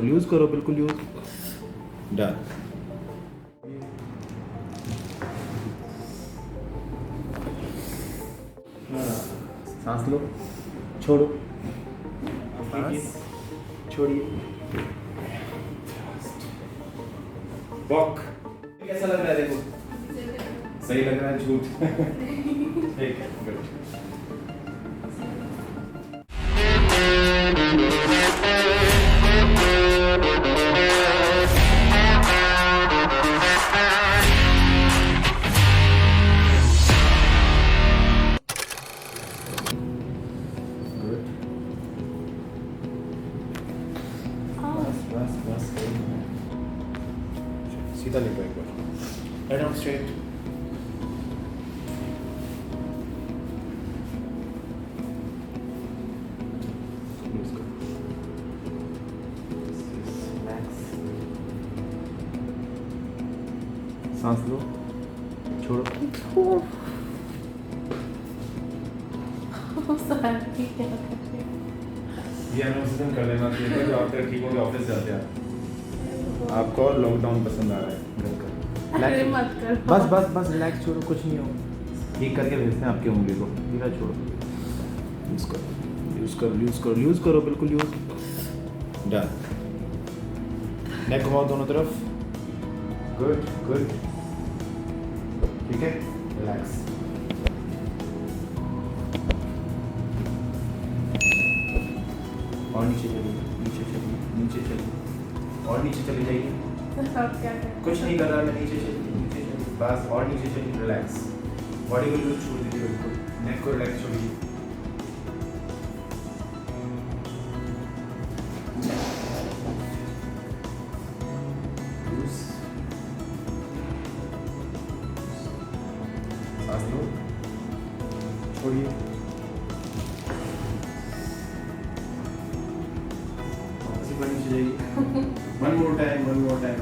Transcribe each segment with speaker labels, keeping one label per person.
Speaker 1: Use करो बिल्कुल use. Done. सांस लो, छोड़ो, बस छोड़िए। वॉक। कैसा लग रहा है देखो? सही लग रहा है झूठ? ठीक है, गुड। बस सीधा लेटो एक बार। Head on straight. सांस लो, छोड़ो। ये अनुशासन कर लेना चाहिए जो आप ठीक हो ऑफिस जाते हैं। आपको लॉकडाउन पसंद आ रहा है घर का?
Speaker 2: अरे मत करो।
Speaker 1: बस बस बस रिलैक्स, छोड़ो, कुछ नहीं होगा। ठीक करके भेजते हैं आपकी उंगली को। धीरा छोड़ो। यूज करो बिल्कुल यूज। डन। नेक घुमाओ दोनों तरफ। गुड। ठीक है, रिलैक्स। और नीचे चलिए और नीचे चले जाइए। कुछ नहीं कर रहा मैं, नीचे चलिए बस, और नीचे चलिए। रिलैक्स, बॉडी को लूज छोड़ दीजिए बिल्कुल। नेक को रिलैक्स छोड़िए। सांस लो, छोड़िए। नीचे जाइए। One more time.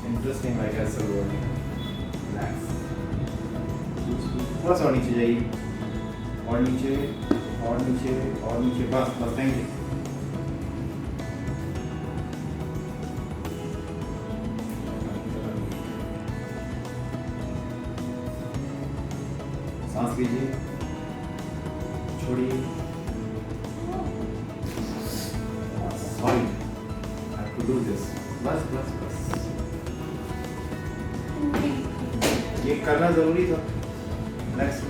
Speaker 1: Interesting, I guess. Relax. थोड़ा सा और नीचे जाइए। और नीचे। बस थैंक यू। सांस लीजिए, छोड़िए। Sorry, I have to do this. बस। ये करना जरूरी था। नेक्स्ट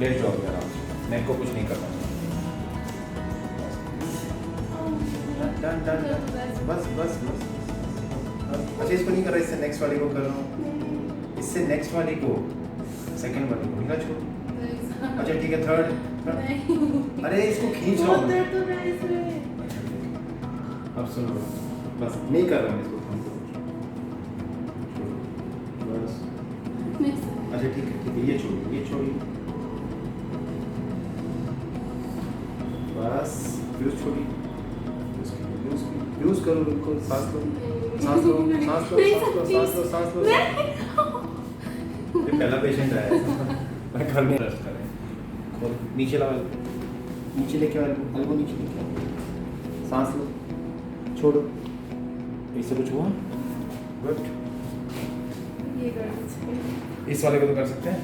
Speaker 1: लेट जाओ आराम से। नेक को कुछ नहीं करना। डन। बस। अच्छा, इसको नहीं कर रहा, इससे नेक्स्ट वाले को कर रहा हूँ। इससे नेक्स्ट वाले को, सेकंड वाले को निकाल छोड़ो। अच्छा ठीक है, थर्ड। अरे इसको खींच लो। अब सुनो, बस नहीं कर रहा मैं इसको। बस अच्छा ठीक है, ये छोड़िए। बस यूज करो बिल्कुल। सांस लो। ये पहला पेशेंट आया है। मैं घर में रेस्ट करें। नीचे लगा, नीचे लेके अलगो नीचे लेके। सांस लो, छोड़ो। इससे कुछ हुआ? गुड। इस वाले को तो कर सकते हैं।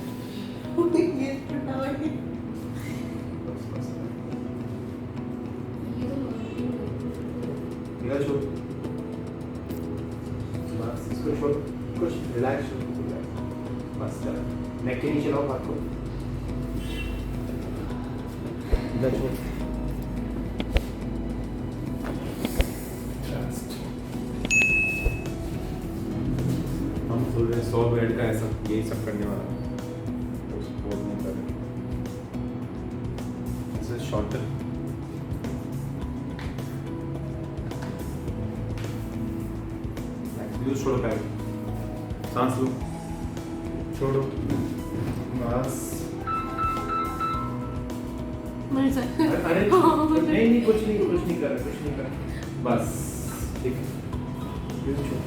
Speaker 1: छोड़ो, बस इसको छोड़ो। कुछ रिलैक्स, बस नेक के नीचे लाओ हाथ को। इधर छोड़ो। हम बोल रहे 100 बेड का ऐसा यही सब करने वाला है। सपोर्ट नहीं कर रहे। This is shorter. यूज छोड़ो पैर। सांस लो, छोड़ो। बस। अरे नहीं कुछ नहीं कर रहा। बस ठीक है। यूज छोड़ो।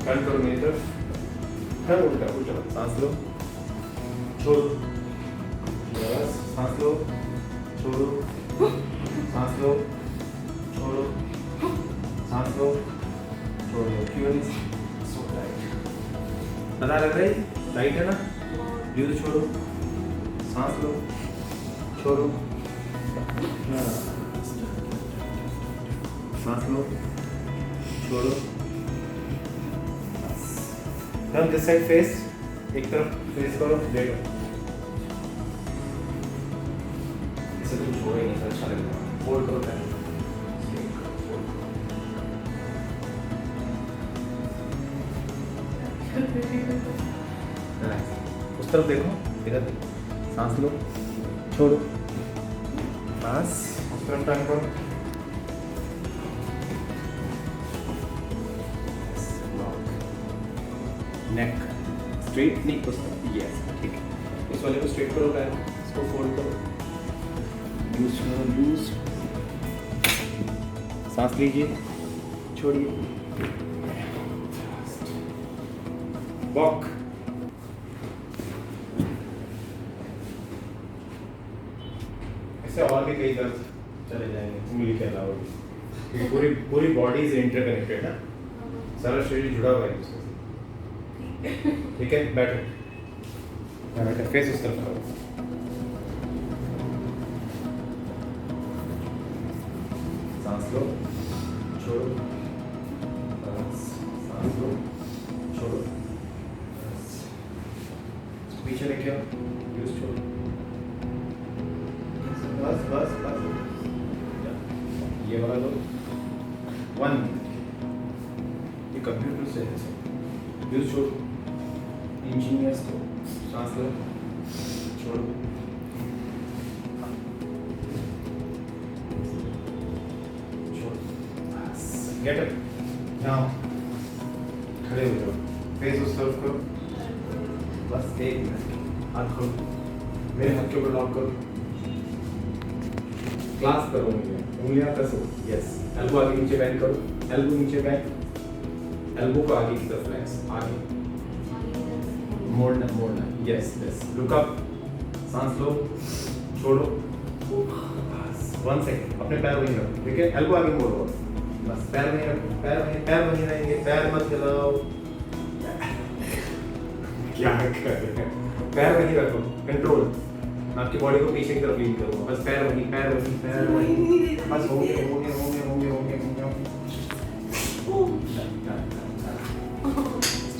Speaker 1: टर्न करो मेरी तरफ। टर्न उल्टा। सांस लो, छोड़ो, बस सांस लो, छोड़ो, सांस लो, छोड़ो, सांस लो, छोड़ो। क्यों नहीं सो टाइट? पता लग रहा है टाइट है ना? ब्रीथ छोड़ो, सांस लो, छोड़ो, सांस लो, छोड़ो। टर्न दिस साइड फेस, एक तरफ फेस करो, लेटो। इसे तुम छोड़ो ही नहीं, अच्छा लगेगा। फोल्ड करो पैर, उस तरफ देखो, इधर देखो, सांस लो, छोड़ो, बस उस तरफ टर्न करो। नेक स्ट्रेट, नहीं उस तरफ, यस ठीक है। इस वाले को स्ट्रेट करो, पैर इसको फोल्ड करो, लूज करो, लूज। सांस लीजिए, छोड़िए, वॉक। इससे और भी कई दर्द चले जाएंगे उंगली के अलावा भी, क्योंकि पूरी पूरी बॉडी इज इंटरकनेक्टेड है, सारा शरीर जुड़ा हुआ है उससे। ठीक है, बैठो, बैठो, फेस उस तरफ करो। सांस लो, छोड़ो, बस सांस लो, छोड़ो, बस पीछे लेके आओ, यूज छोड़ो, बस बस बस। ये वाला लो, 1 मिनट, ये कंप्यूटर से है, यूज छोड़ो, इंजीनियर्स को सांस लो, छोड़ो, छोड़ो, बस गेट अप नाउ, खड़े हो जाओ, फेस उस तरफ करो, बस 1 मिनट, हाथ खोलो, मेरे हाथ के ऊपर लॉक करो, क्लास करो, उंगलियां कसो, यस, एल्बो आगे नीचे बेंड करो, एल्बो नीचे बेंड, एल्बो को आगे की तरफ फ्लेक्स, आगे मोड़ना, मोड़ना, यस यस, लुक अप, सांस लो, छोड़ो, बस 1 सेकंड, अपने पैर वहीं रखो, ठीक है, एल्बो आगे मोड़ो, बस पैर वहीं रखो, पैर वहीं रहेंगे, पैर मत हिलाओ। क्या कर रहे हैं? पैर वहीं रखो, कंट्रोल, आपकी बॉडी को पीछे की तरफ लीन करो, बस पैर वहीं, पैर वहीं, पैर वहीं, बस हो गया, हो गया, हो गया, हो गया, हो गया, हो गया।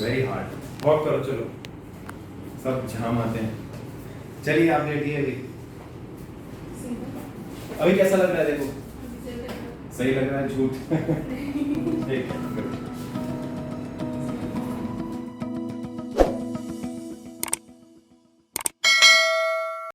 Speaker 1: वेरी हार्ड, वॉक करो, चलो, सब झाम आते हैं। चलिए आप लेटिए अभी, अभी कैसा लग रहा है? देखो, सही लग रहा है, झूठ। ठीक है।